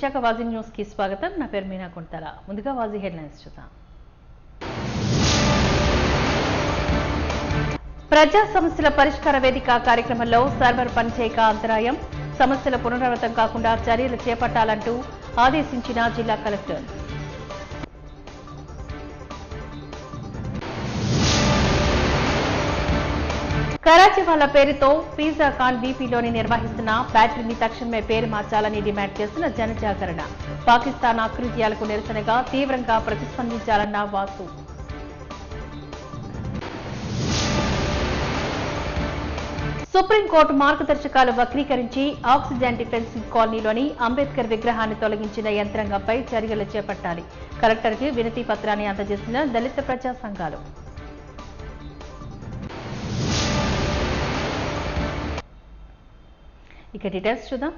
Visakha వాజీ news కి స్వాగతం. నా పేరు మీనా కుంటల. ముందుగా వాజీ హెడ్లైన్స్ చూద్దాం. ప్రజా సమస్యల పరిష్కార వేదిక కార్యక్రమంలో సర్వర్ పనిచేయక అంతరాయం, సమస్యల పునరావృతం కాకుండా చర్యలు చేపట్టాలంటూ ఆదేశించిన జిల్లా కలెక్టర్. కరాచీ వాళ్ల పేరుతో పిజ్జా ఖాన్ బీపీలోని నిర్వహిస్తున్న బ్యాటరీని తక్షణమే పేరు మార్చాలని డిమాండ్ చేసిన జనజాగరణ. పాకిస్తాన్ ఆకృత్యాలకు నిరసనగా తీవ్రంగా ప్రతిస్పందించాలన్న వాసు. సుప్రీంకోర్టు మార్గదర్శకాలు వక్రీకరించి ఆక్సిజన్ డిఫెన్సివ్ కాలనీలోని అంబేద్కర్ విగ్రహాన్ని తొలగించిన యంత్రాంగంపై చర్యలు చేపట్టాలి. కలెక్టర్కి వినతి పత్రాన్ని అందజేసిన దళిత ప్రజా సంఘాలు. ఇక డీటెయిల్స్ చూద్దాం.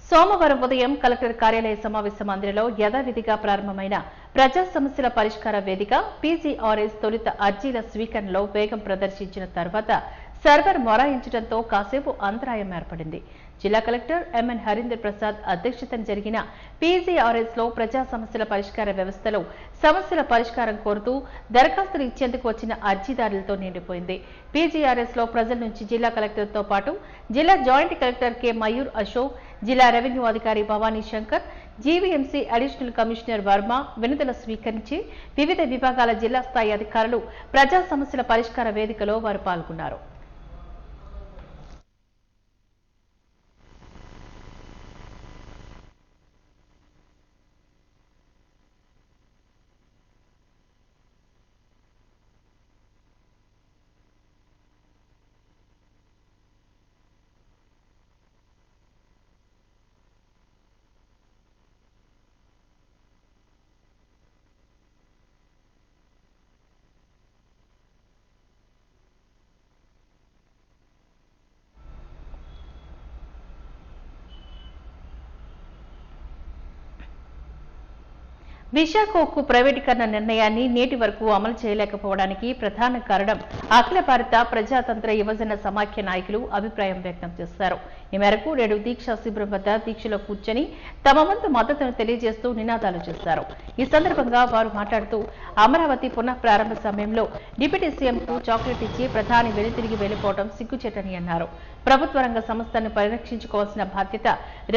సోమవారం ఉదయం కలెక్టర్ కార్యాలయ సమావేశ మందిరంలో యథావిధిగా ప్రారంభమైన ప్రజా సమస్యల పరిష్కార వేదిక పీజీఆర్ఎస్ తొలుత అర్జీల స్వీకరణలో వేగం ప్రదర్శించిన తర్వాత సర్వర్ మొరాయించడంతో కాసేపు అంతరాయం ఏర్పడింది. జిల్లా కలెక్టర్ ఎంఎన్ హరీందర్ ప్రసాద్ అధ్యక్షతన జరిగిన పీజీఆర్ఎస్ లో ప్రజా సమస్యల పరిష్కార వ్యవస్థలో సమస్యల పరిష్కారం కోరుతూ దరఖాస్తులు ఇచ్చేందుకు వచ్చిన అర్జీదారులతో నిండిపోయింది. పీజీఆర్ఎస్ లో ప్రజల నుంచి జిల్లా కలెక్టర్ తో పాటు జిల్లా joint collector K Mayur Ashok, జిల్లా రెవెన్యూ అధికారి Bhavani Shankar, GVMC additional commissioner Varma వినతులు స్వీకరించి వివిధ విభాగాల జిల్లా స్థాయి అధికారులు ప్రజా సమస్యల పరిష్కార వేదికలో వారు పాల్గొన్నారు. విశాఖ ఉక్కు ప్రైవేటీకరణ నిర్ణయాన్ని నేటి వరకు అమలు చేయలేకపోవడానికి ప్రధాన కారణం అఖిల భారత ప్రజాతంత్ర యువజన సమాఖ్య నాయకులు అభిప్రాయం వ్యక్తం చేశారు. ఈ మేరకు నేడు దీక్షా శిబిరం వద్ద దీక్షలో కూర్చొని తమ వంతు మద్దతును తెలియజేస్తూ నినాదాలు చేశారు. ఈ సందర్భంగా వారు మాట్లాడుతూ అమరావతి పునః ప్రారంభ సమయంలో డిప్యూటీ సీఎంకు చాక్లెట్ ఇచ్చి ప్రధాని వెనుతిరిగి వెళ్లిపోవడం సిగ్గుచేటని అన్నారు. ప్రభుత్వ రంగ సంస్థను పరిరక్షించుకోవాల్సిన బాధ్యత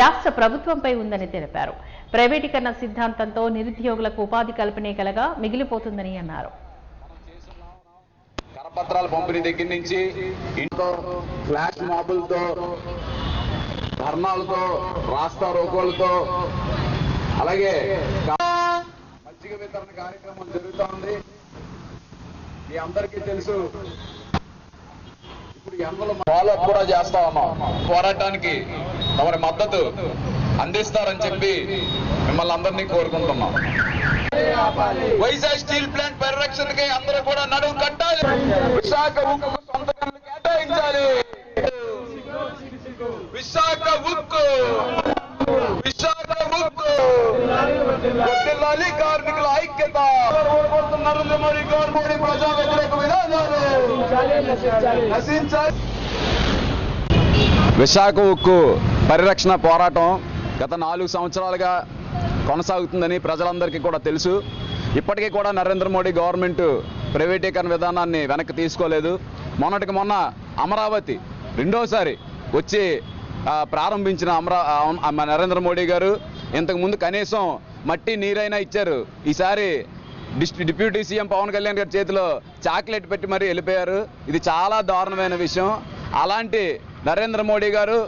రాష్ట్ర ప్రభుత్వంపై ఉందని తెలిపారు. ప్రైవేటీకరణ సిద్ధాంతంతో నిరుద్యోగులకు ఉపాధి కల్పనే కలగా మిగిలిపోతుందని అన్నారు. కరపత్రాల పంపిణీ దగ్గర నుంచి ఇంట్లో ఫ్లాష్ మాబులతో, ధర్నాలతో, రాస్తా రోకోలతో, అలాగే మజ్జిగ వితరణ కార్యక్రమం జరుగుతూ ఉంది. మీ అందరికీ తెలుసు. ఇప్పుడు ఎండలు ఫాలో కూడా చేస్తా ఉన్నాం. పోరాటానికి తమరి మద్దతు అందిస్తారని చెప్పి మిమ్మల్ని అందరినీ కోరుకుంటున్నాం. వైజాగ్ స్టీల్ ప్లాంట్ పరిరక్షణకి అందరూ కూడా నడుము కట్టాలి. విశాఖ ఉక్కు సొంత గనులు కేటాయించాలి. విశాఖ ఉక్కు, విశాఖ ఉక్కు వర్ధిల్లాలి. కార్మికుల ఐక్యత. నరేంద్ర మోడీ గవర్నమెంట్ ప్రజా వ్యతిరేక విధానాలు నశించాలి. విశాఖ ఉక్కు పరిరక్షణ పోరాటం గత 4 సంవత్సరాలుగా కొనసాగుతుందని ప్రజలందరికీ కూడా తెలుసు. ఇప్పటికీ కూడా నరేంద్ర మోడీ గవర్నమెంట్ ప్రైవేటీకరణ విధానాన్ని వెనక్కి తీసుకోలేదు. మొన్నటికి మొన్న అమరావతి రెండోసారి వచ్చి ప్రారంభించిన నరేంద్ర మోడీ గారు ఇంతకుముందు కనీసం మట్టి నీరైనా ఇచ్చారు. ఈసారి డిప్యూటీ సీఎం పవన్ కళ్యాణ్ గారి చేతిలో చాక్లెట్ పెట్టి మరీ వెళ్ళిపోయారు. ఇది చాలా దారుణమైన విషయం. అలాంటి నరేంద్ర మోడీ గారు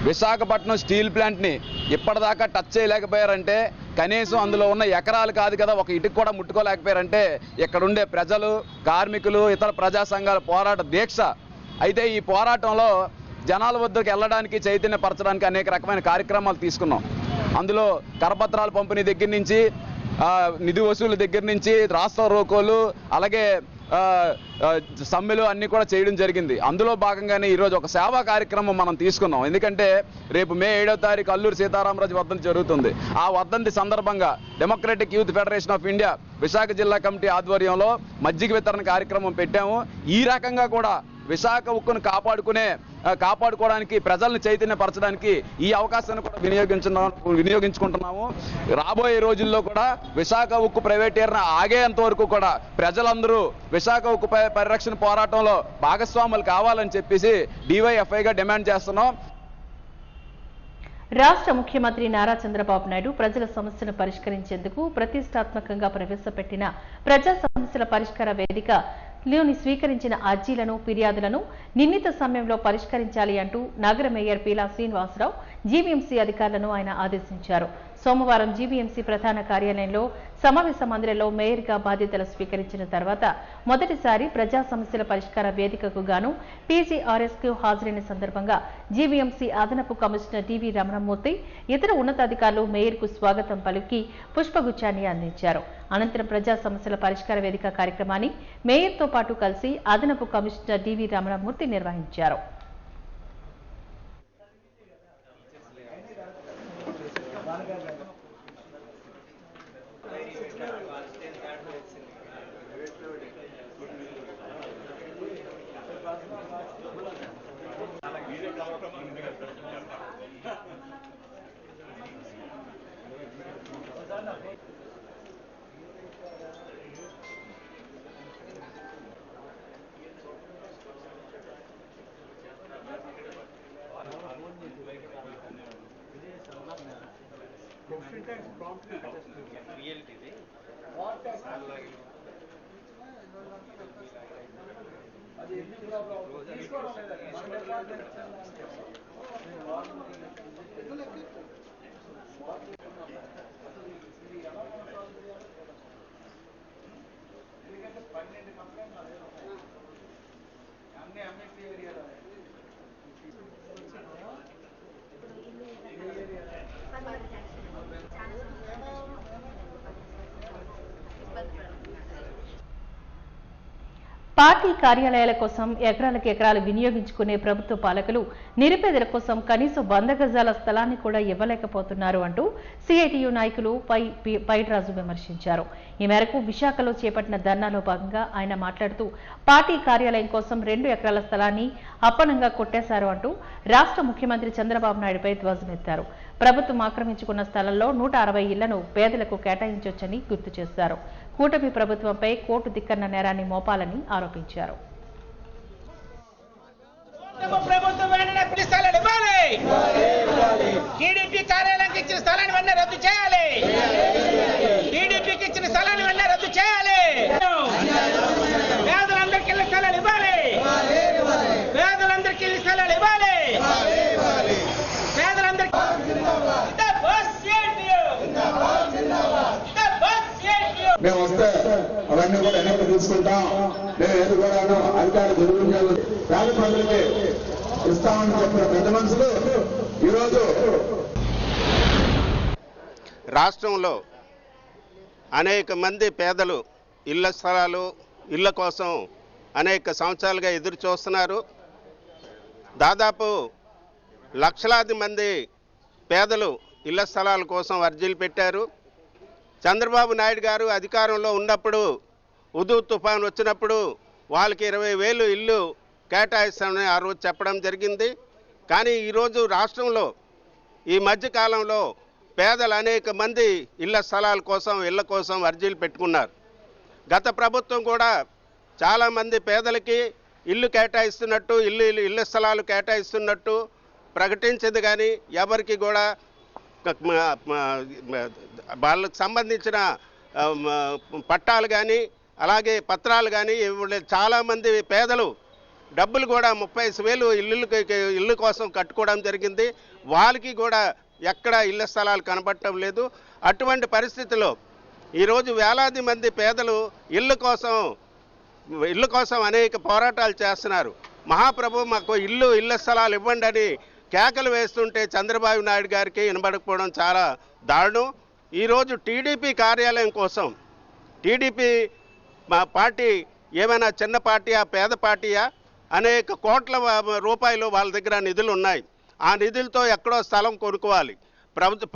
విశాఖపట్నం స్టీల్ ప్లాంట్ని ఇప్పటిదాకా టచ్ చేయలేకపోయారంటే కనీసం అందులో ఉన్న ఎకరాలు కాదు కదా, ఒక ఇటుకు కూడా ముట్టుకోలేకపోయారంటే ఇక్కడుండే ప్రజలు, కార్మికులు, ఇతర ప్రజా సంఘాల పోరాట దీక్ష. అయితే ఈ పోరాటంలో జనాల వద్దకు వెళ్ళడానికి, చైతన్యపరచడానికి అనేక రకమైన కార్యక్రమాలు తీసుకున్నాం. అందులో కరపత్రాల పంపిణీ దగ్గర నుంచి, నిధి వసూలు దగ్గర నుంచి, రాస్తా రోకోలు, అలాగే సమ్మెలు అన్ని కూడా చేయడం జరిగింది. అందులో భాగంగానే ఈరోజు ఒక సేవా కార్యక్రమం మనం తీసుకున్నాం. ఎందుకంటే రేపు మే 7వ తారీఖు అల్లూరి సీతారామరాజు వర్ధంతి జరుగుతుంది. ఆ వర్ధంతి సందర్భంగా democratic youth federation of India Visakha జిల్లా కమిటీ ఆధ్వర్యంలో మజ్జిగ వితరణ కార్యక్రమం పెట్టాము. ఈ రకంగా కూడా విశాఖ ఉక్కును కాపాడుకునే కాపాడుకోవడానికి, ప్రజల్ని చైతన్యపరచడానికి ఈ అవకాశాన్ని కూడా వినియోగించుకుంటున్నాము. రాబోయే రోజుల్లో కూడా విశాఖ ఉక్కు ప్రైవేటీకరణ ఆగేంత వరకు కూడా ప్రజలందరూ విశాఖ ఉక్కు పరిరక్షణ పోరాటంలో భాగస్వాములు కావాలని చెప్పేసి DYFIగా డిమాండ్ చేస్తున్నాం. రాష్ట్ర ముఖ్యమంత్రి నారా చంద్రబాబు నాయుడు ప్రజల సమస్యలను పరిష్కరించేందుకు ప్రతిష్టాత్మకంగా ప్రవేశపెట్టిన ప్రజా సమస్యల పరిష్కార వేదికలోని స్వీకరించిన అర్జీలను, ఫిర్యాదులను నిర్ణీత సమయంలో పరిష్కరించాలి అంటూ నగర మేయర్ పీలా శ్రీనివాసరావు జీవీఎంసీ అధికారులను ఆయన ఆదేశించారు. సోమవారం జీవీఎంసీ ప్రధాన కార్యాలయంలో సమావేశ మందిరంలో మేయర్గా బాధ్యతలు స్వీకరించిన తర్వాత మొదటిసారి ప్రజా సమస్యల పరిష్కార వేదికకు గాను PGRSకు హాజరైన సందర్భంగా జీవీఎంసీ అదనపు కమిషనర్ DV రమణమూర్తి, ఇతర ఉన్నతాధికారులు మేయర్కు స్వాగతం పలికి పుష్పగుచ్చాన్ని అందించారు. అనంతరం ప్రజా సమస్యల పరిష్కార వేదిక కార్యక్రమాన్ని మేయర్తో పాటు కలిసి అదనపు కమిషనర్ DV రమణమూర్తి నిర్వహించారు. పార్టీ కార్యాలయాల కోసం ఎకరాలకు ఎకరాలు వినియోగించుకునే ప్రభుత్వ పాలకులు నిరుపేదల కోసం కనీసం 100 గజాల స్థలాన్ని కూడా ఇవ్వలేకపోతున్నారు అంటూ CITU నాయకులు పైడ్రాజు విమర్శించారు. ఈ మేరకు విశాఖలో చేపట్టిన ధర్నాలో భాగంగా ఆయన మాట్లాడుతూ పార్టీ కార్యాలయం కోసం 2 ఎకరాల స్థలాన్ని అప్పనంగా కొట్టేశారు అంటూ రాష్ట్ర ముఖ్యమంత్రి చంద్రబాబు నాయుడుపై ధ్వజమెత్తారు. ప్రభుత్వం ఆక్రమించుకున్న స్థలంలో 160 ఇళ్లను పేదలకు కేటాయించొచ్చని గుర్తు చేశారు. కూటమి ప్రభుత్వంపై కోర్టు దిక్కన్న నేరాన్ని మోపాలని ఆరోపించారు. టీడీపీ కార్యాలయానికి ఇచ్చిన స్థలాన్ని వెంటనే రద్దు చేయాలి. టీడీపీకి ఇచ్చిన స్థలాన్ని వెంటనే రద్దు చేయాలి. పేదలందరికీ ఇళ్ల స్థలాలు ఇవ్వాలి. పేదలందరికీ ఇళ్ల స్థలాలు ఇవ్వాలి. పేదలందరికీ మేము వస్తే అవన్నీ కూడా వెనక్కి తీసుకుంటాం. మేము ఏది కూడాను అధికార దుర్వినియోగం పేద ప్రజలకి ఇస్తామని చెప్పిన పెద్ద మనుషులు ఈరోజు రాష్ట్రంలో అనేక మంది పేదలు ఇళ్ల స్థలాలు, ఇళ్ల కోసం అనేక సంవత్సరాలుగా ఎదురు చూస్తున్నారు. దాదాపు లక్షలాది మంది పేదలు ఇళ్ల స్థలాల కోసం అర్జీలు పెట్టారు. చంద్రబాబు నాయుడు గారు అధికారంలో ఉన్నప్పుడు ఉదు తుఫాన్ వచ్చినప్పుడు వాళ్ళకి 20,000 ఇల్లు కేటాయిస్తామని ఆ రోజు చెప్పడం జరిగింది. కానీ ఈరోజు రాష్ట్రంలో ఈ మధ్యకాలంలో పేదలు అనేక మంది ఇళ్ల స్థలాల కోసం, ఇళ్ల కోసం అర్జీలు పెట్టుకున్నారు. గత ప్రభుత్వం కూడా చాలామంది పేదలకి ఇల్లు కేటాయిస్తున్నట్టు, ఇళ్ల స్థలాలు కేటాయిస్తున్నట్టు ప్రకటించింది. కానీ ఎవరికి కూడా వాళ్ళకు సంబంధించిన పట్టాలు కానీ అలాగే పత్రాలు కానీ చాలామంది పేదలు డబ్బులు కూడా 30,000 ఇల్లు కోసం కట్టుకోవడం జరిగింది. వాళ్ళకి కూడా ఎక్కడ ఇళ్ల స్థలాలు కనబడటం లేదు. అటువంటి పరిస్థితిలో ఈరోజు వేలాది మంది పేదలు ఇళ్ళ కోసం అనేక పోరాటాలు చేస్తున్నారు. మహాప్రభు మాకు ఇళ్ల స్థలాలు ఇవ్వండి అని కేకలు వేస్తుంటే చంద్రబాబు నాయుడు గారికి వినబడకపోవడం చాలా దారుణం. ఈరోజు టీడీపీ కార్యాలయం కోసం, టీడీపీ మా పార్టీ ఏమైనా చిన్న పార్టీయా, పేద పార్టీయా? అనేక కోట్ల రూపాయలు వాళ్ళ దగ్గర నిధులు ఉన్నాయి. ఆ నిధులతో ఎక్కడో స్థలం కొనుక్కోవాలి.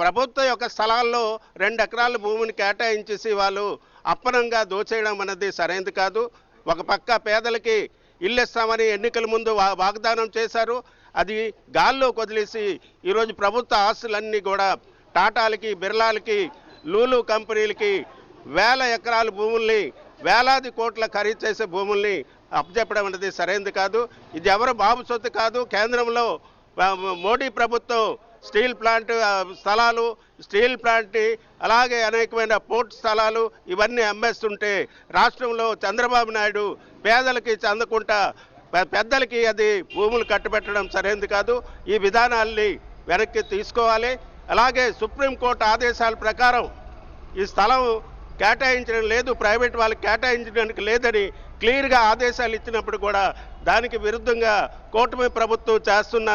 ప్రభుత్వ యొక్క స్థలాల్లో 2 ఎకరాల భూమిని కేటాయించేసి వాళ్ళు అప్పనంగా దోచేయడం అనేది సరైనది కాదు. ఒక పక్క పేదలకి ఇల్లు ఇస్తామని ఎన్నికల ముందు వాగ్దానం చేశారు. అది గాల్లో వదిలేసి ఈరోజు ప్రభుత్వ ఆస్తులన్నీ కూడా టాటాలకి, బిర్లాలకి, లూలు కంపెనీలకి వేల ఎకరాల భూముల్ని, వేలాది కోట్ల ఖరీదు చేసే భూముల్ని అప్పచెప్పడం అనేది సరైనది కాదు. ఇది ఎవరు బాబు సొత్తు కాదు. కేంద్రంలో మోడీ ప్రభుత్వం స్టీల్ ప్లాంట్ స్థలాలు, స్టీల్ ప్లాంట్, అలాగే అనేకమైన పోర్ట్ స్థలాలు ఇవన్నీ అమ్మేస్తుంటే రాష్ట్రంలో చంద్రబాబు నాయుడు పేదలకి అందకుండా పెద్దలకి అది భూములు కట్టబెట్టడం సరైనది కాదు. ఈ విధానాల్ని వెనక్కి తీసుకోవాలి. అలాగే సుప్రీంకోర్టు ఆదేశాల ప్రకారం ఈ స్థలం కేటాయించడం లేదు, ప్రైవేట్ వాళ్ళకి కేటాయించడానికి లేదని క్లియర్గా ఆదేశాలు ఇచ్చినప్పుడు కూడా దానికి విరుద్ధంగా కూటమి ప్రభుత్వం చేస్తున్న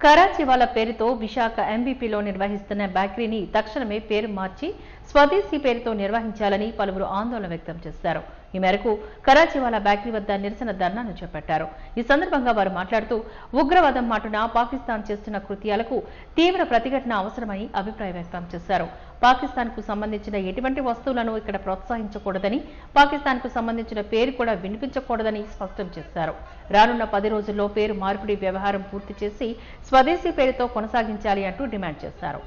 కరాచీ వాళ్ళ పేరుతో విశాఖ ఎంబీపీలో నిర్వహిస్తున్న బేకరీని తక్షణమే పేరు మార్చి స్వదేశీ పేరుతో నిర్వహించాలని పలువురు ఆందోళన వ్యక్తం చేశారు. ఈ మేరకు కరాచీ వాళ్ళ బేకరీ వద్ద నిరసన ధర్నాను చేపట్టారు. ఈ సందర్భంగా వారు మాట్లాడుతూ ఉగ్రవాదం మాటున పాకిస్తాన్ చేస్తున్న కృత్యాలకు తీవ్ర ప్రతిఘటన అవసరమని అభిప్రాయం వ్యక్తం చేశారు. పాకిస్తాన్ కు సంబంధించిన ఎటువంటి వస్తువులను ఇక్కడ ప్రోత్సహించకూడదని, పాకిస్తాన్ కు సంబంధించిన పేరు కూడా వినిపించకూడదని స్పష్టం చేశారు. రానున్న 10 రోజుల్లో పేరు మార్పిడి వ్యవహారం పూర్తి చేసి స్వదేశీ పేరుతో కొనసాగించాలి అంటూ డిమాండ్ చేశారు.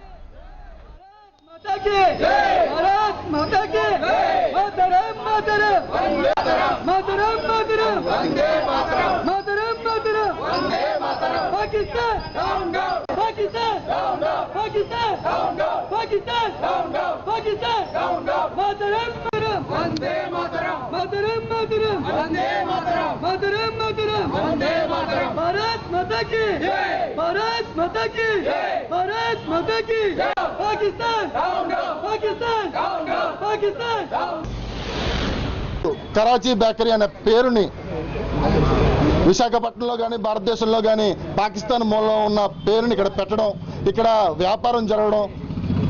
కరాచీ బేకరీ అనే పేరుని విశాఖపట్నంలో కానీ భారతదేశంలో కానీ పాకిస్తాన్ మూలంలో ఉన్న పేరుని ఇక్కడ పెట్టడం, ఇక్కడ వ్యాపారం జరగడం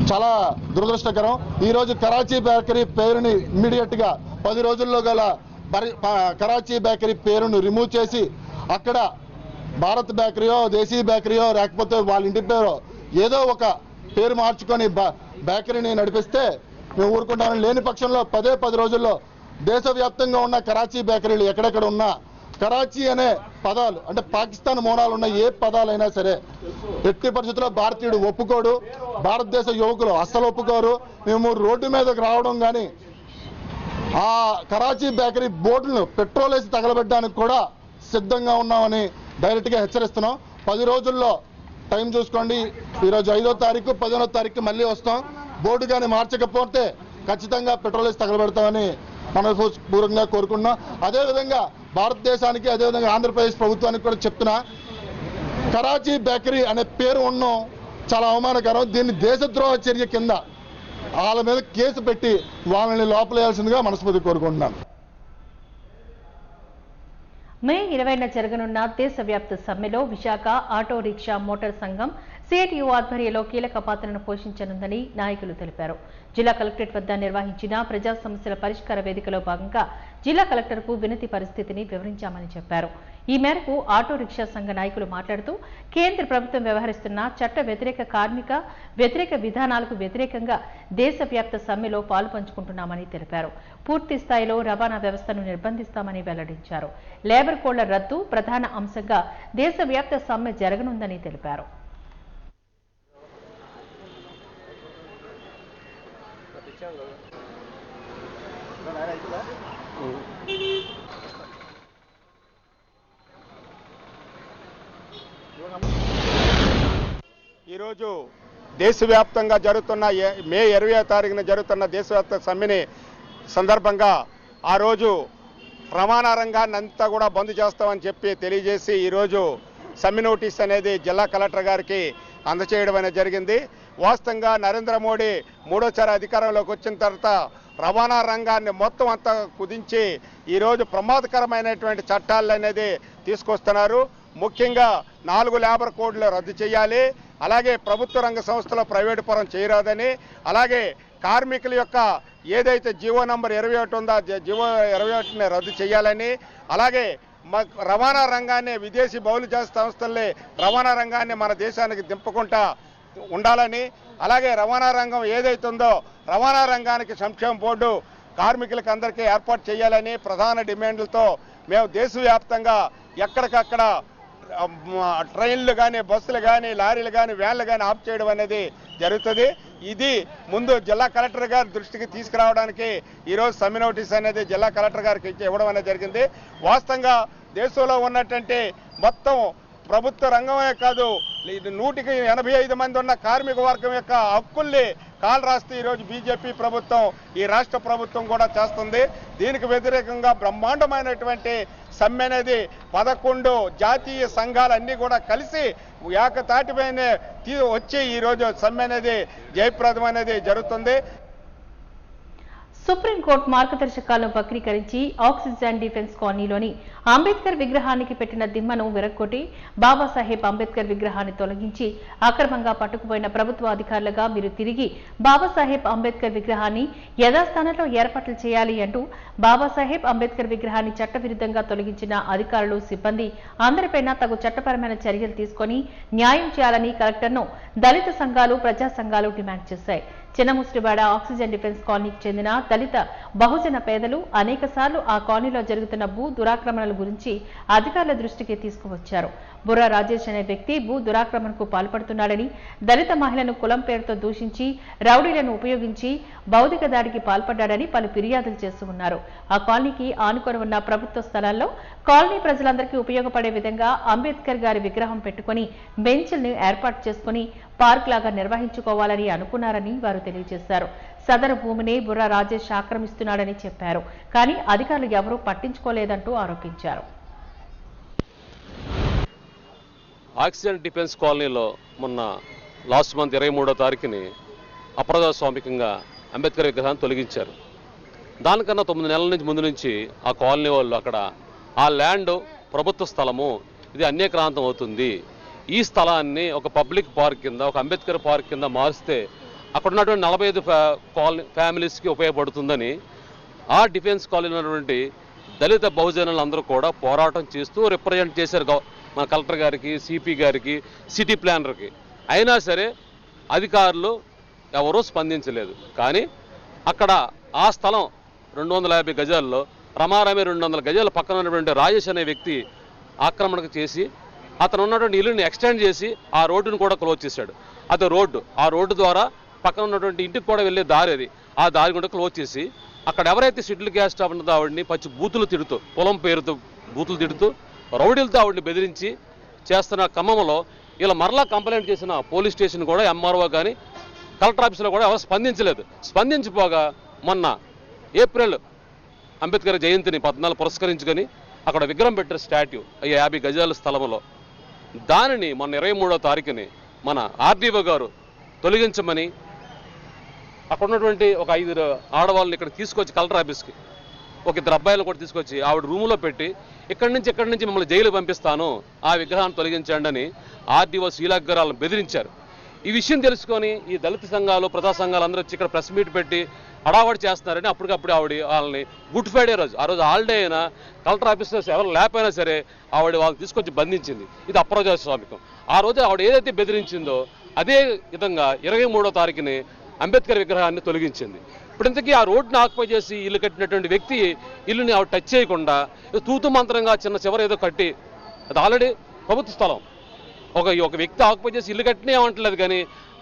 చాలా దురదృష్టకరం. ఈరోజు కరాచీ బేకరీ పేరుని ఇమ్మీడియట్ గా 10 రోజుల్లో గల కరాచీ బేకరీ పేరును రిమూవ్ చేసి అక్కడ భారత్ బేకరీయో, దేశీ బేకరీయో, లేకపోతే వాళ్ళ ఇంటి పేరో ఏదో ఒక పేరు మార్చుకొని బేకరీని నడిపిస్తే మేము ఊరుకుంటామని, లేని పక్షంలో 10 రోజుల్లో దేశవ్యాప్తంగా ఉన్న కరాచీ బేకరీలు ఎక్కడెక్కడ ఉన్నా కరాచీ అనే పదాలు అంటే పాకిస్తాన్ మూలాలు ఉన్న ఏ పదాలైనా సరే ఎట్టి పరిస్థితుల్లో భారతీయుడు ఒప్పుకోడు, భారతదేశ యువకులు అస్సలు ఒప్పుకోరు. మేము రోడ్డు మీదకి రావడం కానీ ఆ కరాచీ బేకరీ బోర్డులను పెట్రోల్ వేసి తగలబెట్టడానికి కూడా సిద్ధంగా ఉన్నామని డైరెక్ట్గా హెచ్చరిస్తున్నాం. 10 రోజుల్లో టైం చూసుకోండి. ఈరోజు 5వ తారీఖు, 15వ తారీఖు మళ్ళీ వస్తాం. బోర్డు కానీ మార్చకపోతే ఖచ్చితంగా పెట్రోల్ వేసి తగలబెడతామని మనస్ఫూర్తిగా కోరుకుంటున్నాం. అదేవిధంగా భారతదేశానికి, అదేవిధంగా ఆంధ్రప్రదేశ్ ప్రభుత్వానికి కూడా చెప్తున్నా, కరాచీ బేకరీ అనే పేరు ఉండడం చాలా అవమానకరం. దీన్ని దేశద్రోహ చర్య కింద వాళ్ళ మీద కేసు పెట్టి వాళ్ళని లోపలేయాల్సిందిగా మనస్ఫూర్తి కోరుకుంటున్నాను. మే 20న జరగనున్న దేశవ్యాప్త సమ్మెలో విశాఖ ఆటో రిక్షా మోటార్ సంఘం సిఐటియు ఆధ్వర్యంలో కీలక పాత్రను పోషించనుందని నాయకులు తెలిపారు. జిల్లా కలెక్టరేట్ వద్ద నిర్వహించిన ప్రజా సమస్యల పరిష్కార వేదికలో భాగంగా జిల్లా కలెక్టర్కు వినతి పరిస్థితిని వివరించామని చెప్పారు. ఈ మేరకు ఆటో రిక్షా సంఘ నాయకులు మాట్లాడుతూ కేంద్ర ప్రభుత్వం వ్యవహరిస్తున్న చట్ట వ్యతిరేక, కార్మిక వ్యతిరేక విధానాలకు వ్యతిరేకంగా దేశవ్యాప్త సమ్మెలో పాలుపంచుకుంటున్నామని తెలిపారు. పూర్తి స్థాయిలో రవాణా వ్యవస్థను నిర్బంధిస్తామని వెల్లడించారు. లేబర్ కోడ్ల రద్దు ప్రధాన అంశంగా దేశవ్యాప్త సమ్మె జరగనుందని తెలిపారు. ఈరోజు దేశవ్యాప్తంగా జరుగుతున్న మే 20వ తారీఖున జరుగుతున్న దేశవ్యాప్త సమ్మెని సందర్భంగా ఆ రోజు రవాణా రంగాన్ని అంతా కూడా బంద్ చేస్తామని చెప్పి తెలియజేసి ఈరోజు సమ్మె నోటీస్ అనేది జిల్లా కలెక్టర్ గారికి అందచేయడం అనేది జరిగింది. వాస్తవంగా నరేంద్ర మోడీ 3వసారి అధికారంలోకి వచ్చిన తర్వాత రవాణా రంగాన్ని మొత్తం అంతా కుదించి ఈరోజు ప్రమాదకరమైనటువంటి చట్టాలు అనేది తీసుకొస్తున్నారు. ముఖ్యంగా 4 లేబర్ కోడ్లు రద్దు చేయాలి, అలాగే ప్రభుత్వ రంగ సంస్థలో ప్రైవేటు పరం చేయరాదని, అలాగే కార్మికుల యొక్క ఏదైతే జీవో నంబర్ 21 ఉందో జీవో 21ని రద్దు చేయాలని, అలాగే రవాణా రంగాన్ని విదేశీ బహుళ సంస్థలే రవాణా రంగాన్ని మన దేశానికి దింపకుండా ఉండాలని, అలాగే రవాణా రంగం ఏదైతే ఉందో రవాణా రంగానికి సంక్షేమ బోర్డు కార్మికులకు అందరికీ ఏర్పాటు చేయాలని ప్రధాన డిమాండ్లతో మేము దేశవ్యాప్తంగా ఎక్కడికక్కడ ట్రైన్లు కానీ, బస్సులు కానీ, లారీలు కానీ, వ్యాన్లు కానీ ఆఫ్ చేయడం అనేది జరుగుతుంది. ఇది ముందు జిల్లా కలెక్టర్ గారి దృష్టికి తీసుకురావడానికి ఈరోజు సమ్మె నోటీస్ అనేది జిల్లా కలెక్టర్ గారికి ఇవ్వడం అనేది జరిగింది. వాస్తవంగా దేశంలో ఉన్నటువంటి మొత్తం ప్రభుత్వ రంగమే కాదు, 185 మంది ఉన్న కార్మిక వర్గం యొక్క హక్కుల్ని కాలు రాస్తూ ఈరోజు బీజేపీ ప్రభుత్వం, ఈ రాష్ట్ర ప్రభుత్వం కూడా చేస్తుంది. దీనికి వ్యతిరేకంగా బ్రహ్మాండమైనటువంటి సమ్మె అనేది 11 జాతీయ సంఘాలన్నీ కూడా కలిసి ఏకతాటిపైన వచ్చి ఈరోజు సమ్మె అనేది జయప్రదం అనేది జరుగుతుంది. సుప్రీంకోర్టు మార్గదర్శకాలను వక్రీకరించి ఆక్సిజన్ డిఫెన్స్ కాలనీలోని అంబేద్కర్ విగ్రహానికి పెట్టిన దిమ్మను విరగ్గొట్టి బాబాసాహెబ్ అంబేద్కర్ విగ్రహాన్ని తొలగించి అక్రమంగా పట్టుకుపోయిన ప్రభుత్వ అధికారులుగా మీరు తిరిగి బాబాసాహెబ్ అంబేద్కర్ విగ్రహాన్ని యథాస్థానంలో ఏర్పాట్లు చేయాలి అంటూ బాబాసాహెబ్ అంబేద్కర్ విగ్రహాన్ని చట్టవిరుద్ధంగా తొలగించిన అధికారులు, సిబ్బంది అందరిపైన తగు చట్టపరమైన చర్యలు తీసుకుని న్యాయం చేయాలని కలెక్టర్ను దళిత సంఘాలు, ప్రజా సంఘాలు డిమాండ్ చేశాయి. చిన్నముస్టివాడ ఆక్సిజన్ డిఫెన్స్ కాలనీకి చెందిన దళిత బహుజన పేదలు అనేకసార్లు ఆ కాలనీలో జరుగుతున్న భూ దురాక్రమణల గురించి అధికారుల దృష్టికి తీసుకువచ్చారు. బుర్రా రాజేష్ అనే వ్యక్తి భూ దురాక్రమణకు పాల్పడుతున్నాడని, దళిత మహిళను కులం పేరుతో దూషించి రౌడీలను ఉపయోగించి భౌతిక దాడికి పాల్పడ్డాడని పలు ఫిర్యాదులు చేస్తూ ఉన్నారు. ఆ కాలనీకి ఆనుకొని ఉన్న ప్రభుత్వ స్థలాల్లో కాలనీ ప్రజలందరికీ ఉపయోగపడే విధంగా అంబేద్కర్ గారి విగ్రహం పెట్టుకుని బెంచ్ల్ని ఏర్పాటు చేసుకుని పార్క్ లాగా నిర్వహించుకోవాలని అనుకున్నారని వారు తెలియజేశారు. సదరు భూమిని బుర్రా రాజేష్ ఆక్రమిస్తున్నాడని చెప్పారు. కానీ అధికారులు ఎవరూ పట్టించుకోలేదంటూ ఆరోపించారు. ఆక్సిజన్ డిఫెన్స్ కాలనీలో మొన్న లాస్ట్ మంత్ 23వ తారీఖుని అప్రజాస్వామికంగా అంబేద్కర్ విగ్రహాన్ని తొలగించారు. దానికన్నా 9 నెలల నుంచి ముందు నుంచి ఆ కాలనీ వాళ్ళు అక్కడ ఆ ల్యాండ్ ప్రభుత్వ స్థలము, ఇది అన్యక్రాంతం అవుతుంది, ఈ స్థలాన్ని ఒక పబ్లిక్ పార్క్ కింద, ఒక అంబేద్కర్ పార్క్ కింద మారిస్తే అక్కడ ఉన్నటువంటి 45 ఫ్యామిలీస్కి ఉపయోగపడుతుందని ఆ డిఫెన్స్ కాలనీ ఉన్నటువంటి దళిత బహుజనులందరూ కూడా పోరాటం చేస్తూ రిప్రజెంట్ చేశారు మన కలెక్టర్ గారికి, సిపి గారికి, సిటీ ప్లానర్కి. అయినా సరే అధికారులు ఎవరూ స్పందించలేదు. కానీ అక్కడ ఆ స్థలం 250 గజాల్లో రమారమి 200 గజాల పక్కన ఉన్నటువంటి రాజేష్ అనే వ్యక్తి ఆక్రమణకు చేసి అతను ఉన్నటువంటి ఇల్లుని ఎక్స్టెండ్ చేసి ఆ రోడ్డును కూడా క్లోజ్ చేశాడు. అది రోడ్డు, ఆ రోడ్డు ద్వారా పక్కన ఉన్నటువంటి ఇంటికి కూడా వెళ్ళే దారి అది, ఆ దారి కూడా క్లోజ్ చేసి అక్కడ ఎవరైతే షెడ్యూల్ క్యాస్ట్ స్టాఫ్ ఉన్నదో ఆవిడని పచ్చి బూతులు తిడుతూ, పొలం పేరుతో బూతులు తిడుతూ, రౌడీలతో ఆవిడని బెదిరించి చేస్తున్న క్రమంలో ఇలా మరలా కంప్లైంట్ చేసిన పోలీస్ స్టేషన్ కూడా, ఎంఆర్ఓ కానీ కలెక్టర్ ఆఫీసులో కూడా ఎవరు స్పందించలేదు. స్పందించిపోగా మొన్న ఏప్రిల్ అంబేద్కర్ జయంతిని 14 పురస్కరించుకొని అక్కడ విగ్రహం పెట్టారు, స్టాట్యూ 50 గజాల స్థలంలో. దానిని మొన్న 23వ తారీఖుని మన ఆర్డీఓ గారు తొలగించమని అక్కడ ఉన్నటువంటి ఒక 5 ఆడవాళ్ళని ఇక్కడ తీసుకొచ్చి కలెక్టర్ ఆఫీస్కి, ఒక 2 అబ్బాయిలను కూడా తీసుకొచ్చి ఆవిడ రూములో పెట్టి ఇక్కడి నుంచి మిమ్మల్ని జైలుకి పంపిస్తాను, ఆ విగ్రహాన్ని తొలగించండి అని ఆర్డీఓ శీలాగ్రాలను బెదిరించారు. ఈ విషయం తెలుసుకొని ఈ దళిత సంఘాలు, ప్రజా సంఘాలు అందరూ వచ్చి ఇక్కడ ప్రెస్ మీట్ పెట్టి హడావడి చేస్తున్నారని అప్పటికప్పుడు ఆవిడ వాళ్ళని గుడ్ ఫ్రైడే రోజు, ఆ రోజు హాలిడే అయినా కలెక్టర్ ఆఫీసర్లో ఎవరు లేకపోయినా సరే ఆవిడ వాళ్ళని తీసుకొచ్చి బంధించింది. ఇది అప్రజాస్వామికం. ఆ రోజు ఆవిడ ఏదైతే బెదిరించిందో అదే విధంగా 23వ తారీఖుని అంబేద్కర్ విగ్రహాన్ని తొలగించింది. ఇప్పుడు ఇంతకీ ఆ రోడ్డుని ఆక్యుపై చేసి ఇల్లు కట్టినటువంటి వ్యక్తి ఇల్లుని ఆవిడ టచ్ చేయకుండా తూతు మంత్రంగా చిన్న చివర ఏదో కట్టి, అది ఆల్రెడీ ప్రభుత్వ స్థలం, ఒక వ్యక్తి ఆక్యుపై చేసి ఇల్లు కట్టినే ఏమంటలేదు. కానీ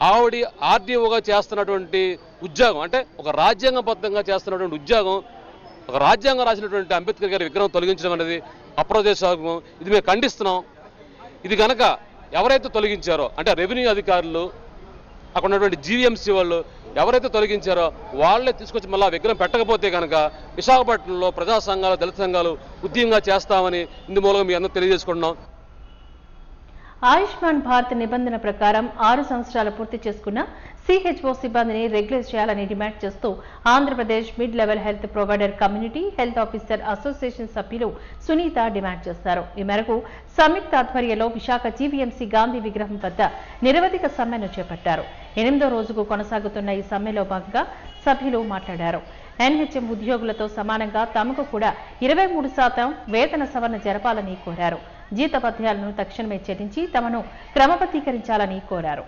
ఆవిడ ఆర్డీఓగా చేస్తున్నటువంటి ఉద్యోగం, అంటే ఒక రాజ్యాంగబద్ధంగా చేస్తున్నటువంటి ఉద్యోగం, ఒక రాజ్యాంగం రాసినటువంటి అంబేద్కర్ గారి విగ్రహం తొలగించడం అనేది అప్రజాస్వామ్యం. ఇది మేము ఖండిస్తున్నాం. ఇది కనుక ఎవరైతే తొలగించారో, అంటే రెవెన్యూ అధికారులు, అక్కడ ఉన్నటువంటి జీవీఎంసీ వాళ్ళు ఎవరైతే తొలగించారో వాళ్ళే తీసుకొచ్చి మళ్ళీ విగ్రహం పెట్టకపోతే కనుక విశాఖపట్నంలో ప్రజా సంఘాలు, దళిత సంఘాలు ఉద్యమంగా చేస్తామని ఇందు మూలంగా మీ అందరూ తెలియజేసుకుంటున్నాం. ఆయుష్మాన్ భారత్ నిబంధన ప్రకారం 6 సంవత్సరాలు పూర్తి చేసుకున్న సిహెచ్ఓ సిబ్బందిని రెగ్యులర్ చేయాలని డిమాండ్ చేస్తూ Andhra Pradesh mid level health provider community health officer association సభ్యులు సునీత డిమాండ్ చేశారు. ఈ మేరకు సంయుక్త ఆధ్వర్యంలో విశాఖ జీవీఎంసీ గాంధీ విగ్రహం వద్ద నిరవధిక సమ్మెను చేపట్టారు. 8వ రోజుకు కొనసాగుతున్న ఈ సమ్మెలో భాగంగా సభ్యులు మాట్లాడారు. ఎన్హెచ్ఎం ఉద్యోగులతో సమానంగా తమకు కూడా 23% వేతన సవరణ జరపాలని కోరారు. జీతభత్యాలను తక్షణమే చెల్లించి తమను క్రమబద్ధీకరించాలని కోరారు.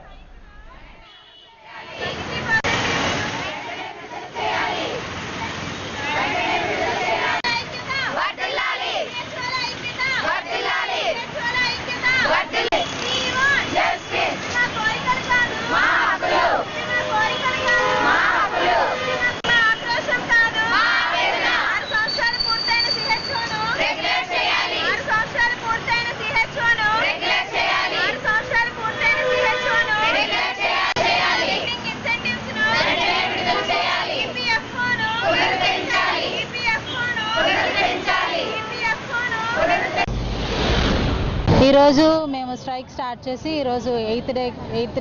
ఈరోజు మేము స్ట్రైక్ స్టార్ట్ చేసి ఈరోజు ఎయిత్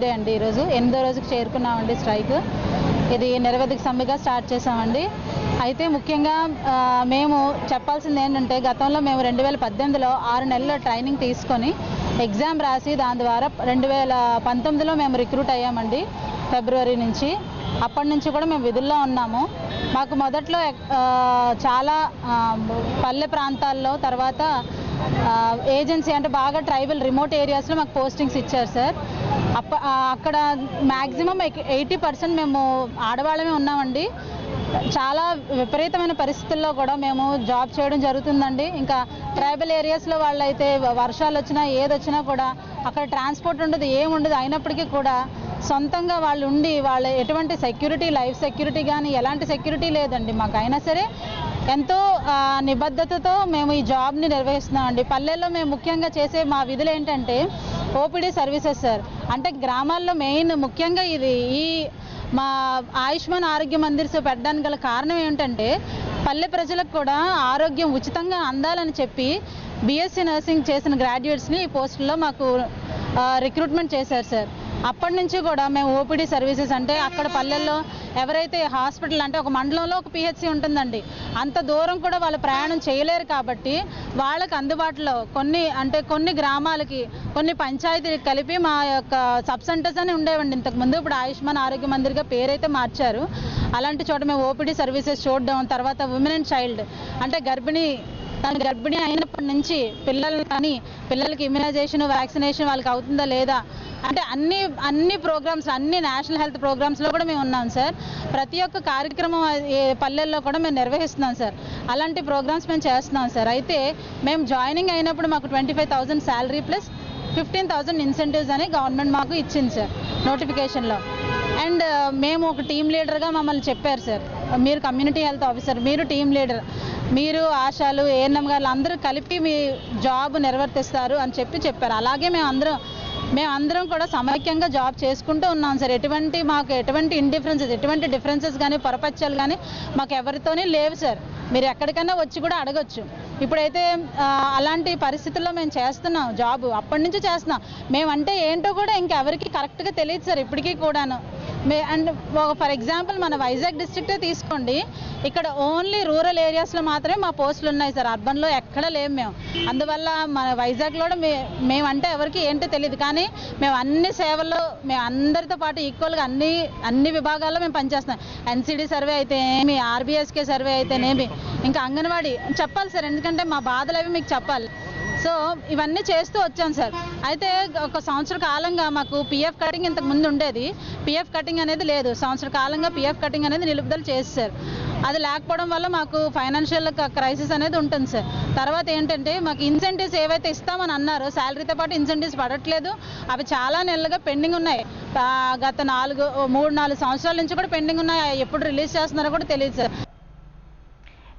డే అండి. ఈరోజు 8వ రోజుకి చేరుకున్నామండి స్ట్రైక్. ఇది నిరవధిక సమ్మెగా స్టార్ట్ చేసామండి. అయితే ముఖ్యంగా మేము చెప్పాల్సింది ఏంటంటే, గతంలో మేము 2018లో 6 నెలల ట్రైనింగ్ తీసుకొని ఎగ్జామ్ రాసి దాని ద్వారా 2019లో మేము రిక్రూట్ అయ్యామండి ఫిబ్రవరి నుంచి. అప్పటి నుంచి కూడా మేము విధుల్లో ఉన్నాము. మాకు మొదట్లో చాలా పల్లె ప్రాంతాల్లో, తర్వాత ఏజెన్సీ అంటే బాగా ట్రైబల్ రిమోట్ ఏరియాస్లో మాకు పోస్టింగ్స్ ఇచ్చారు సార్. అక్కడ మ్యాక్సిమం 80% మేము ఆడవాళ్ళమే ఉన్నామండి. చాలా విపరీతమైన పరిస్థితుల్లో కూడా మేము జాబ్ చేయడం జరుగుతుందండి. ఇంకా ట్రైబల్ ఏరియాస్లో వాళ్ళైతే వర్షాలు వచ్చినా ఏదొచ్చినా కూడా అక్కడ ట్రాన్స్పోర్ట్ ఉండదు, ఏముండదు. అయినప్పటికీ కూడా సొంతంగా వాళ్ళు ఉండి వాళ్ళ ఎటువంటి సెక్యూరిటీ, లైఫ్ సెక్యూరిటీ కానీ ఎలాంటి సెక్యూరిటీ లేదండి మాకు. అయినా సరే ఎంతో నిబద్ధతతో మేము ఈ జాబ్ని నిర్వహిస్తున్నామండి. పల్లెల్లో మేము ముఖ్యంగా చేసే మా విధులు ఏంటంటే ఓపీడీ సర్వీసెస్ సార్. అంటే గ్రామాల్లో మెయిన్ ముఖ్యంగా ఈ మా ఆయుష్మాన్ ఆరోగ్య మందిర్స్ పెట్టడానికి గల కారణం ఏంటంటే, పల్లె ప్రజలకు కూడా ఆరోగ్యం ఉచితంగా అందాలని చెప్పి బీఎస్సీ నర్సింగ్ చేసిన గ్రాడ్యుయేట్స్ని ఈ పోస్టుల్లో మాకు రిక్రూట్మెంట్ చేశారు సార్. అప్పటి నుంచి కూడా మేము ఓపీడీ సర్వీసెస్ అంటే అక్కడ పల్లెల్లో ఎవరైతే హాస్పిటల్ అంటే ఒక మండలంలో ఒక పిహెచ్సి ఉంటుందండి, అంత దూరం కూడా వాళ్ళు ప్రయాణం చేయలేరు. కాబట్టి వాళ్ళకి అందుబాటులో కొన్ని గ్రామాలకి, కొన్ని పంచాయతీలకు కలిపి మా యొక్క సబ్ సెంటర్స్ అని ఉండేవండి ఇంతకుముందు. ఇప్పుడు ఆయుష్మాన్ ఆరోగ్య మందిర్గా పేరైతే మార్చారు. అలాంటి చోట మేము ఓపీడీ సర్వీసెస్ చూడడం, తర్వాత ఉమెన్ అండ్ చైల్డ్ అంటే గర్భిణీ అయినప్పటి నుంచి పిల్లలకి ఇమ్యునైజేషన్, వ్యాక్సినేషన్ వాళ్ళకి అవుతుందా లేదా అంటే అన్ని ప్రోగ్రామ్స్, అన్ని నేషనల్ హెల్త్ ప్రోగ్రామ్స్లో కూడా మేము ఉన్నాం సార్. ప్రతి ఒక్క కార్యక్రమం పల్లెల్లో కూడా మేము నిర్వహిస్తున్నాం సార్. అలాంటి ప్రోగ్రామ్స్ మేము చేస్తున్నాం సార్. అయితే మేము జాయినింగ్ అయినప్పుడు మాకు 25,000 శాలరీ ప్లస్ 15,000 ఇన్సెంటివ్స్ అని గవర్నమెంట్ మాకు ఇచ్చింది సార్ నోటిఫికేషన్లో. అండ్ మేము ఒక టీమ్ లీడర్గా మమ్మల్ని చెప్పారు సార్, మీరు కమ్యూనిటీ హెల్త్ ఆఫీసర్, మీరు టీమ్ లీడర్, మీరు ఆశాలు, ఏఎన్ఎం గారు అందరూ కలిపి మీ జాబ్ నిర్వర్తిస్తారు అని చెప్పారు. అలాగే మేమందరం కూడా సమైక్యంగా జాబ్ చేసుకుంటూ ఉన్నాం సార్. మాకు ఎటువంటి ఎటువంటి డిఫరెన్సెస్ కానీ పొరపచ్చాలు కానీ మాకు ఎవరితోనే లేవు సార్. మీరు ఎక్కడికైనా వచ్చి కూడా అడగొచ్చు. ఇప్పుడైతే అలాంటి పరిస్థితుల్లో మేము చేస్తున్నాం జాబ్, అప్పటి నుంచి చేస్తున్నాం. మేమంటే ఏంటో కూడా ఇంకెవరికి కరెక్ట్గా తెలియదు సార్ ఇప్పటికీ కూడాను. అండ్ ఫర్ ఎగ్జాంపుల్ మన వైజాగ్ డిస్ట్రిక్టే తీసుకోండి, ఇక్కడ ఓన్లీ రూరల్ ఏరియాస్లో మాత్రమే మా పోస్టులు ఉన్నాయి సార్. అర్బన్లో ఎక్కడ లేము మేము. అందువల్ల మన వైజాగ్లో కూడా మేమంటే ఎవరికి ఏంటో తెలియదు. కానీ మేము అన్ని సేవల్లో మేము అందరితో పాటు ఈక్వల్గా అన్ని విభాగాల్లో మేము పనిచేస్తున్నాం. ఎన్సిడి సర్వే అయితేనేమి, ఆర్బీఎస్కే సర్వే అయితేనేమి, ఇంకా అంగన్వాడీ చెప్పాలి సార్, ఎందుకంటే మా బాధలు అవి మీకు చెప్పాలి. సో ఇవన్నీ చేస్తూ వచ్చాం సార్. అయితే ఒక సంవత్సర కాలంగా మాకు పిఎఫ్ కటింగ్ ఇంతకు ముందు ఉండేది, పిఎఫ్ కటింగ్ అనేది లేదు. సంవత్సర కాలంగా పిఎఫ్ కటింగ్ అనేది నిలుపుదల చేశారు. అది లేకపోవడం వల్ల మాకు ఫైనాన్షియల్ క్రైసిస్ అనేది ఉంటుంది సార్. తర్వాత ఏంటంటే మాకు ఇన్సెంటివ్స్ ఏవైతే ఇస్తామని అన్నారో శాలరీతో పాటు ఇన్సెంటివ్స్ పడట్లేదు. అవి చాలా నెలలుగా పెండింగ్ ఉన్నాయి. గత 3-4 సంవత్సరాల నుంచి కూడా పెండింగ్ ఉన్నాయి. ఎప్పుడు రిలీజ్ చేస్తున్నారో కూడా తెలియదు సార్.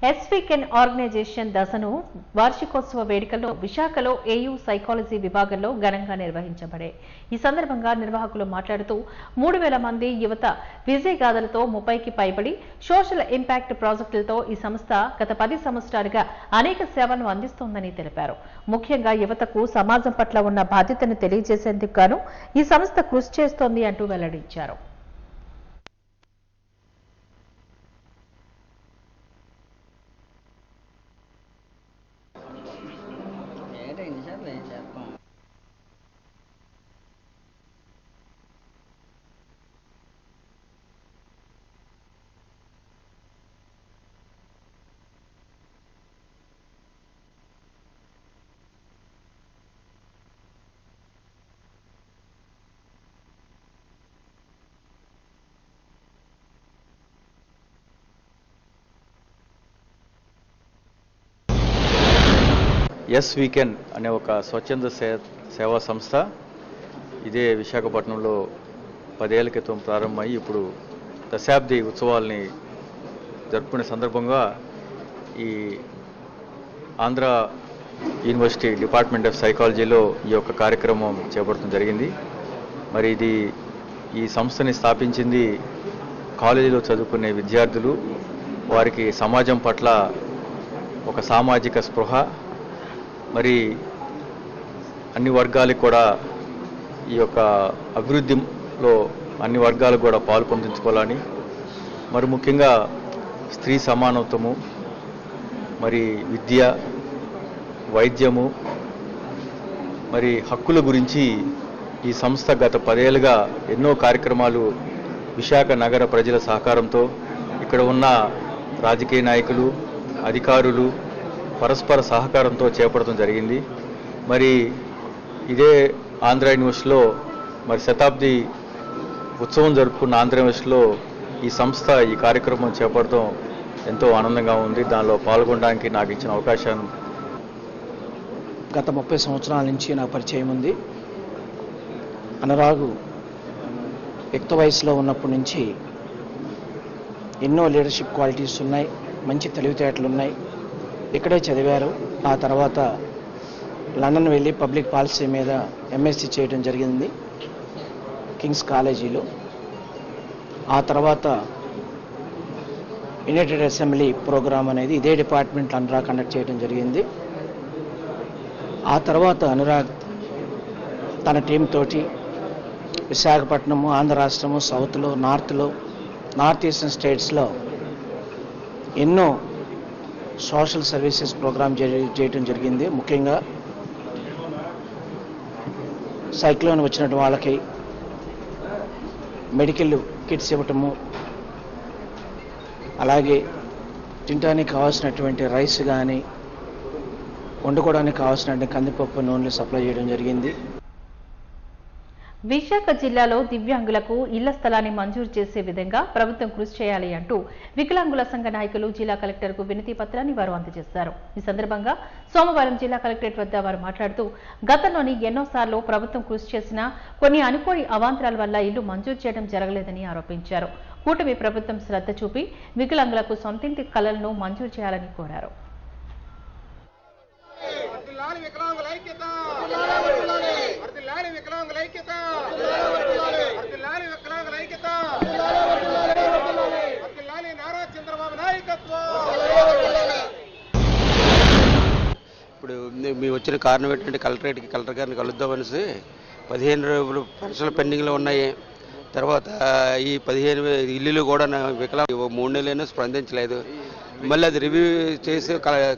ఎస్వీకెన్ ఆర్గనైజేషన్ దశను వార్షికోత్సవ వేడుకల్లో విశాఖలో ఏయూ సైకాలజీ విభాగంలో ఘనంగా నిర్వహించబడే. ఈ సందర్భంగా నిర్వాహకులు మాట్లాడుతూ 3,000 మంది యువత విజయగాథలతో 30కి పైబడి సోషల్ ఇంపాక్ట్ ప్రాజెక్టులతో ఈ సంస్థ గత 10 సంవత్సరాలుగా అనేక సేవలను అందిస్తోందని తెలిపారు. ముఖ్యంగా యువతకు సమాజం పట్ల ఉన్న బాధ్యతను తెలియజేసేందుకు గాను ఈ సంస్థ కృషి చేస్తోంది అంటూ వెల్లడించారు. ఎస్ వీకెండ్ అనే ఒక స్వచ్ఛంద సేవా సంస్థ ఇదే విశాఖపట్నంలో 10 ఏళ్ల క్రితం ప్రారంభమై ఇప్పుడు దశాబ్ది ఉత్సవాల్ని జరుపుకునే సందర్భంగా ఈ ఆంధ్ర యూనివర్సిటీ డిపార్ట్మెంట్ ఆఫ్ సైకాలజీలో ఈ యొక్క కార్యక్రమం చేపట్టడం జరిగింది. మరి ఈ సంస్థని స్థాపించింది కాలేజీలో చదువుకునే విద్యార్థులు, వారికి సమాజం పట్ల ఒక సామాజిక స్పృహ, మరి అన్ని వర్గాలకు కూడా ఈ యొక్క అభివృద్ధిలో అన్ని వర్గాలు కూడా పాలు పొందించుకోవాలని, మరి ముఖ్యంగా స్త్రీ సమానత్వము, మరి విద్య, వైద్యము, మరి హక్కుల గురించి ఈ సంస్థ గత 10 ఏళ్ళుగా ఎన్నో కార్యక్రమాలు విశాఖ నగర ప్రజల సహకారంతో ఇక్కడ ఉన్న రాజకీయ నాయకులు, అధికారులు పరస్పర సహకారంతో చేపట్టడం జరిగింది. మరి ఇదే ఆంధ్ర యూనివర్సిటీలో మరి శతాబ్ది ఉత్సవం జరుపుకున్న ఆంధ్ర యూనివర్సిటీలో ఈ సంస్థ ఈ కార్యక్రమం చేపట్టడం ఎంతో ఆనందంగా ఉంది. దానిలో పాల్గొనడానికి నాకు ఇచ్చిన అవకాశాన్ని గత 30 సంవత్సరాల నుంచి నాకు పరిచయం ఉంది. అనురాగు యుక్త వయసులో ఉన్నప్పటి నుంచి ఎన్నో లీడర్షిప్ క్వాలిటీస్ ఉన్నాయి, మంచి తెలివితేటలు ఉన్నాయి. ఇక్కడే చదివారు. ఆ తర్వాత లండన్ వెళ్ళి పబ్లిక్ పాలసీ మీద ఎంఎస్సీ చేయడం జరిగింది కింగ్స్ కాలేజీలో. ఆ తర్వాత యునైటెడ్ అసెంబ్లీ ప్రోగ్రామ్ అనేది ఇదే డిపార్ట్మెంట్ అనురాగ్ కండక్ట్ చేయడం జరిగింది. ఆ తర్వాత అనురాగ్ తన టీం తోటి విశాఖపట్నము, ఆంధ్ర రాష్ట్రము, సౌత్లో, నార్త్లో, నార్త్ ఈస్టర్న్ స్టేట్స్లో ఎన్నో సోషల్ సర్వీసెస్ ప్రోగ్రామ్ చేయడం జరిగింది. ముఖ్యంగా సైక్లోన్ వచ్చినట్టు వాళ్ళకి మెడికల్ కిట్స్ ఇవ్వటము, అలాగే తినడానికి కావాల్సినటువంటి రైస్ కానీ వండుకోవడానికి కావాల్సినటువంటి కందిపప్పు నూనెలు సప్లై చేయడం జరిగింది. విశాఖ జిల్లాలో దివ్యాంగులకు ఇళ్ల స్థలాన్ని మంజూరు చేసే విధంగా ప్రభుత్వం కృషి చేయాలి అంటూ వికలాంగుల సంఘ నాయకులు జిల్లా కలెక్టర్కు వినతి పత్రాన్ని వారు అందజేశారు. ఈ సందర్భంగా సోమవారం జిల్లా కలెక్టరేట్ వద్ద వారు మాట్లాడుతూ గతంలోని ఎన్నోసార్లు ప్రభుత్వం కృషి చేసినా కొన్ని అనుకోని అవాంతరాల వల్ల ఇల్లు మంజూరు చేయడం జరగలేదని ఆరోపించారు. కూటమి ప్రభుత్వం శ్రద్ధ చూపి వికలాంగులకు సొంతింటి కలలను మంజూరు చేయాలని కోరారు. ఇప్పుడు మేము వచ్చిన కారణం ఏంటంటే కలెక్టర్ గారిని కలుద్దామనేసి 15 రోజులు పెన్షన్లు పెండింగ్లో ఉన్నాయి. తర్వాత ఈ 15 ఇల్లులు కూడా వికలాంగ 3 నెలలైనా స్పందించలేదు. మళ్ళీ అది రివ్యూ చేసి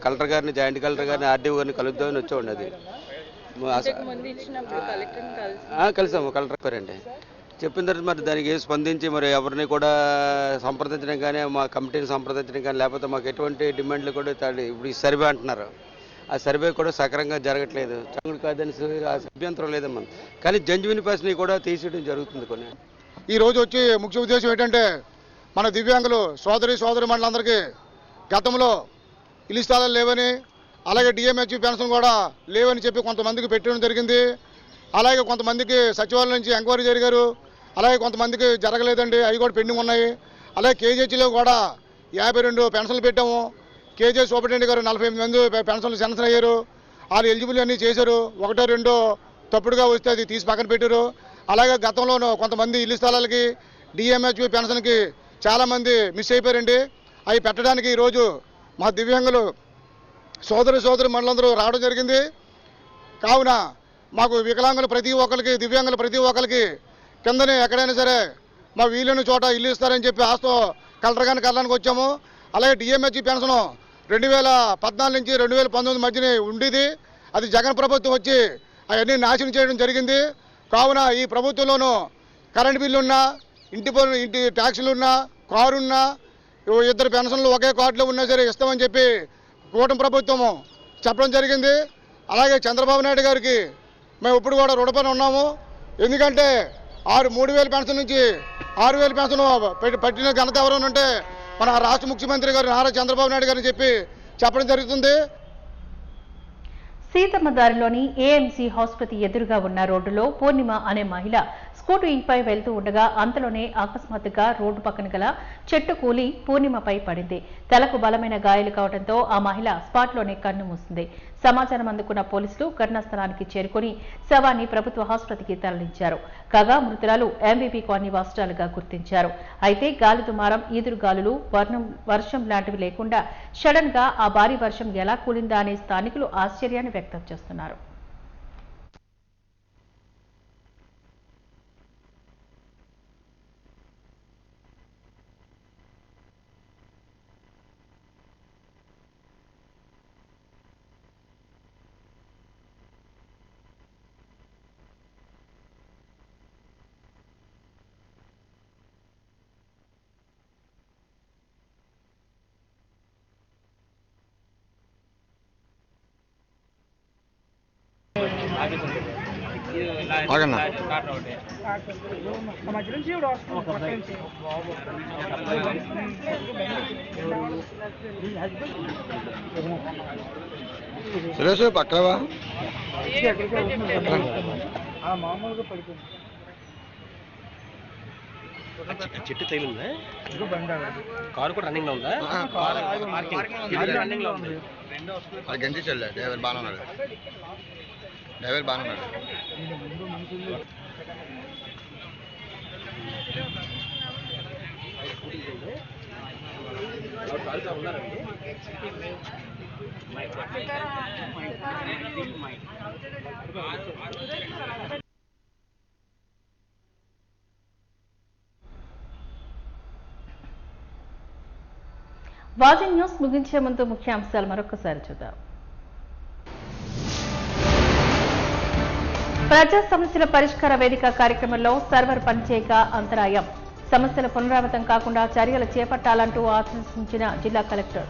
కలెక్టర్ గారిని, జాయింట్ కలెక్టర్ గారిని, ఆర్డీఓ గారిని కలుద్దామని వచ్చేవాడి. అది కలిసాము కలెక్టర్ గారండి. చెప్పిన తర్వాత మరి దానికి స్పందించి మరి ఎవరిని కూడా సంప్రదించడం కానీ, మా కమిటీని సంప్రదించడం కానీ, లేకపోతే మాకు ఎటువంటి డిమాండ్లు కూడా ఇప్పుడు ఈ సర్వే అంటున్నారు. ఆ సర్వే కూడా సక్రమంగా జరగట్లేదు. చంగుడు కాదని అభ్యంతరం లేదమ్మా, కానీ జెన్యున్ పర్సన్ కూడా తీసేయడం జరుగుతుంది. కొన్ని ఈ రోజు వచ్చి ముఖ్య ఉద్దేశం ఏంటంటే మన దివ్యాంగులు సోదరి మండలందరికీ గతంలో ఇల్లు స్థలాలు లేవని, అలాగే డిఎంహెచ్ పెన్షన్ కూడా లేవని చెప్పి కొంతమందికి పెట్టడం జరిగింది. అలాగే కొంతమందికి సచివాలయం నుంచి ఎంక్వైరీ జరిగారు. అలాగే కొంతమందికి జరగలేదండి, అవి కూడా పెండింగ్ ఉన్నాయి. అలాగే కేజీహెచ్లో కూడా 52 పెన్షన్లు పెట్టాము. కేజీహెచ్ సూపరింటెండెంట్ గారు 48 మంది పెన్షన్లు శాంక్షన్ అయ్యారు. వాళ్ళు ఎలిజిబుల్ అన్నీ చేశారు. 1, 2 తప్పుడుగా వస్తే అది తీసి పక్కన పెట్టారు. అలాగే గతంలో కొంతమంది ఇల్లు స్థలాలకి డిఎంహెచ్ పెన్షన్కి చాలామంది మిస్ అయిపోయారండి. అవి పెట్టడానికి ఈరోజు మా దివ్యాంగులు సోదరి మండలందరూ రావడం జరిగింది. కావున మాకు వికలాంగులు ప్రతి ఒక్కరికి, దివ్యాంగులు ప్రతి ఒక్కరికి కిందనే ఎక్కడైనా సరే మా వీలైన చోట ఇల్లు ఇస్తారని చెప్పి ఆస్తో కలెక్టర్ గారిని కలడానికి వచ్చాము. అలాగే డిఎంహెచ్ పెన్షన్ 2014 నుంచి 2019 మధ్యనే ఉండేది. అది జగన్ ప్రభుత్వం వచ్చి అవన్నీ నాశనం చేయడం జరిగింది. కావున ఈ ప్రభుత్వంలోనూ కరెంటు బిల్లున్నా, ఇంటి ట్యాక్సులున్నా, కారున్నా, 2 పెన్షన్లు ఒకే కార్డులో ఉన్నా సరే ఇస్తామని చెప్పి కూటమి ప్రభుత్వం చెప్పడం జరిగింది. అలాగే చంద్రబాబు నాయుడు గారికి మేము ఇప్పుడు కూడా రుణపడి ఉన్నాము. ఎందుకంటే 3,000 పెన్షన్ నుంచి 6,000 పెన్షన్ పెట్టిన ఘనత ఎవరైనా ఉంటే మన రాష్ట్ర ముఖ్యమంత్రి గారు నారా చంద్రబాబు నాయుడు గారిని చెప్పడం జరుగుతుంది. సీతమ్మదారిలోని ఏఎంసీ ఆసుపత్రి ఎదురుగా ఉన్న రోడ్డులో పూర్ణిమ అనే మహిళ స్కూటీపై వెళ్తూ ఉండగా అంతలోనే అకస్మాత్తుగా రోడ్డు పక్కన గల చెట్టు కూలి పూర్ణిమపై పడింది. తలకు బలమైన గాయాలు కావడంతో ఆ మహిళ స్పాట్లోనే కన్ను మూసింది. సమాచారం అందుకున్న పోలీసులు ఘటనా స్థలానికి చేరుకుని శవాన్ని ప్రభుత్వ ఆసుపత్రికి తరలించారు. కాగా మృతురాలు ఎంబీపీ కాలనీ వాసురాలుగా గుర్తించారు. అయితే గాలి దుమారం, ఈదురుగాలులు, వర్షం లాంటివి లేకుండా సడన్ గా ఆ భారీ వర్షం ఎలా కూలిందా అనే స్థానికులు ఆశ్చర్యాన్ని వ్యక్తం చేస్తున్నారు. సురేష్ పక్కవా మామూలుగా పడుతుంది చెట్టు తగిలిందా కారు కూడా రన్నింగ్ లో ఉందా రన్నింగ్ లో ఉంది అది గంజేసాడు డ్రైవర్ బాగానే ఉన్నాడు వాజీ న్యూస్ ముగించే ముందు ముఖ్యాంశాలు మరొకసారి చూద్దాం. ప్రజా సమస్యల పరిష్కార వేదిక కార్యక్రమంలో సర్వర్ పనిచేయక అంతరాయం, సమస్యల పునరావృతం కాకుండా చర్యలు చేపట్టాలంటూ ఆదేశించిన జిల్లా కలెక్టర్.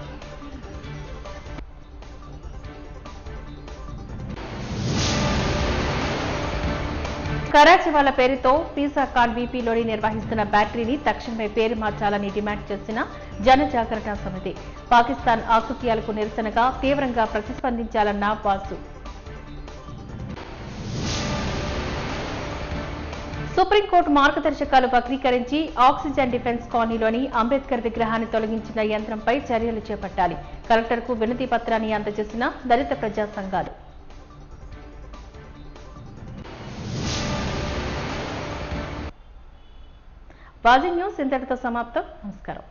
కరాచీ వాళ్ల పేరుతో పీసా ఖాన్ వీపీలోని నిర్వహిస్తున్న బ్యాటరీని తక్షణమే పేరు మార్చాలని డిమాండ్ చేసిన జనజాగరణ సమితి. పాకిస్తాన్ ఆకృత్యాలకు నిరసనగా తీవ్రంగా ప్రతిస్పందించాలన్న వాసు. సుప్రీంకోర్టు మార్గదర్శకాలు వక్రీకరించి ఆక్సిజన్ డిఫెన్స్ కాలనీలోని అంబేద్కర్ విగ్రహాన్ని తొలగించిన యంత్రంపై చర్యలు చేపట్టాలి. కలెక్టర్కు వినతి పత్రాన్ని అందజేసిన దళిత ప్రజా సంఘాలు. వాజీ న్యూస్ ఇంతటితో సమాప్తం. నమస్కారం.